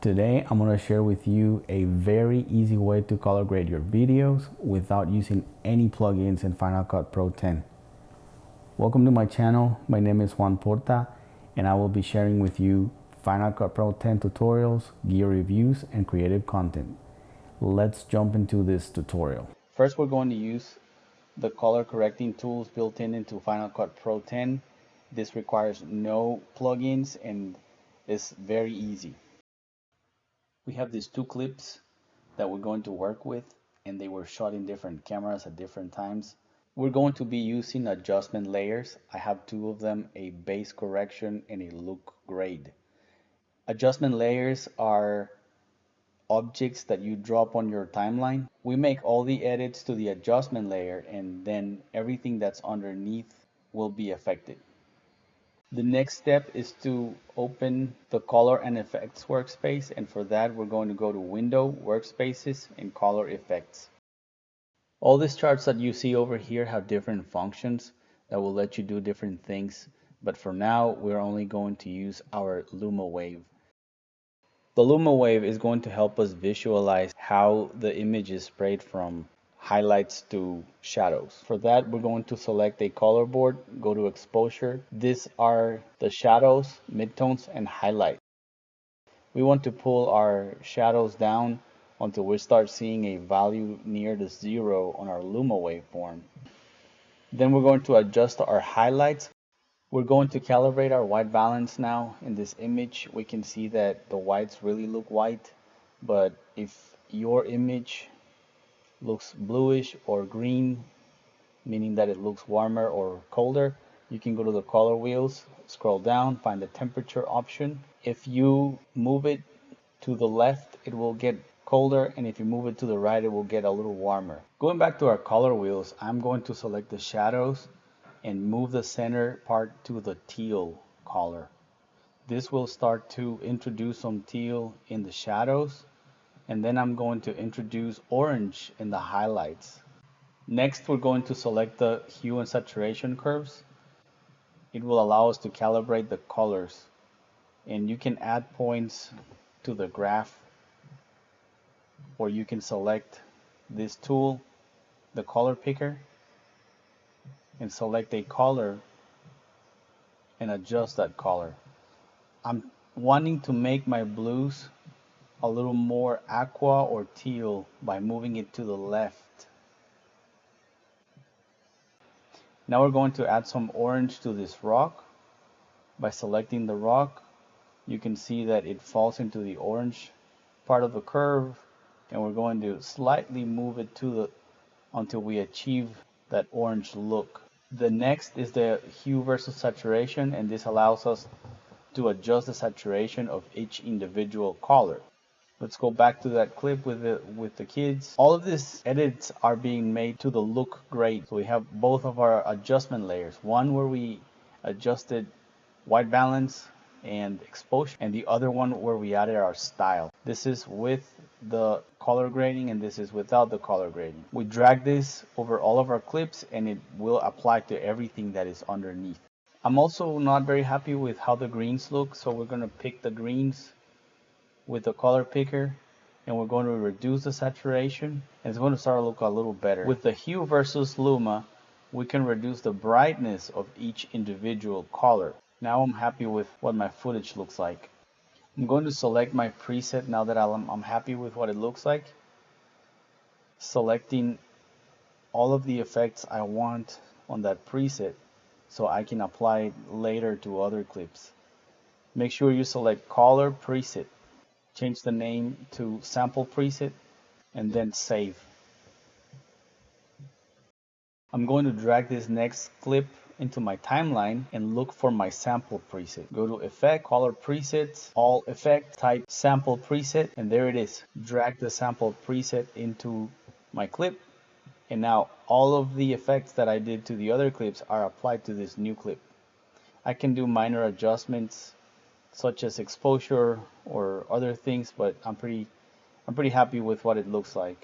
Today I'm going to share with you a very easy way to color grade your videos without using any plugins in Final Cut Pro 10. Welcome to my channel. My name is Juan Porta and I will be sharing with you Final Cut Pro 10 tutorials, gear reviews, and creative content. Let's jump into this tutorial. First, we're going to use the color correcting tools built into Final Cut Pro 10. This requires no plugins and is very easy. We have these two clips that we're going to work with, and they were shot in different cameras at different times. We're going to be using adjustment layers. I have two of them, a base correction and a look grade. Adjustment layers are objects that you drop on your timeline. We make all the edits to the adjustment layer, and then everything that's underneath will be affected. The next step is to open the color and effects workspace, and for that we're going to go to Window, Workspaces, and Color Effects. All these charts that you see over here have different functions that will let you do different things, but for now we're only going to use our Luma wave. The Luma wave is going to help us visualize how the image is sprayed from highlights to shadows. For that, we're going to select a color board, go to exposure. These are the shadows, midtones, and highlight. We want to pull our shadows down until we start seeing a value near the 0 on our Luma waveform. Then we're going to adjust our highlights. We're going to calibrate our white balance now. In this image, we can see that the whites really look white, but if your image looks bluish or green, meaning that it looks warmer or colder, you can go to the color wheels, scroll down, find the temperature option. If you move it to the left, it will get colder, and if you move it to the right, it will get a little warmer. Going back to our color wheels, I'm going to select the shadows and move the center part to the teal color. This will start to introduce some teal in the shadows, and then I'm going to introduce orange in the highlights. Next, we're going to select the hue and saturation curves. It will allow us to calibrate the colors, and you can add points to the graph, or you can select this tool, the color picker, and select a color and adjust that color. I'm wanting to make my blues a little more aqua or teal by moving it to the left. Now we're going to add some orange to this rock. By selecting the rock, you can see that it falls into the orange part of the curve, and we're going to slightly move it to until we achieve that orange look. The next is the hue versus saturation, and this allows us to adjust the saturation of each individual color. Let's go back to that clip with the kids. All of these edits are being made to the look grade. So we have both of our adjustment layers. One where we adjusted white balance and exposure, and the other one where we added our style. This is with the color grading, and this is without the color grading. We drag this over all of our clips, and it will apply to everything that is underneath. I'm also not very happy with how the greens look, so we're going to pick the greens with the color picker, and we're going to reduce the saturation, and it's going to start to look a little better. With the hue versus Luma, we can reduce the brightness of each individual color. Now I'm happy with what my footage looks like. I'm going to select my preset now that I'm happy with what it looks like, selecting all of the effects I want on that preset so I can apply it later to other clips. Make sure you select color preset. Change the name to sample preset, and then save. I'm going to drag this next clip into my timeline and look for my sample preset. Go to Effect, Color Presets, All Effect, type Sample Preset, and there it is. Drag the sample preset into my clip, and now all of the effects that I did to the other clips are applied to this new clip. I can do minor adjustments such as exposure or other things, but I'm pretty happy with what it looks like.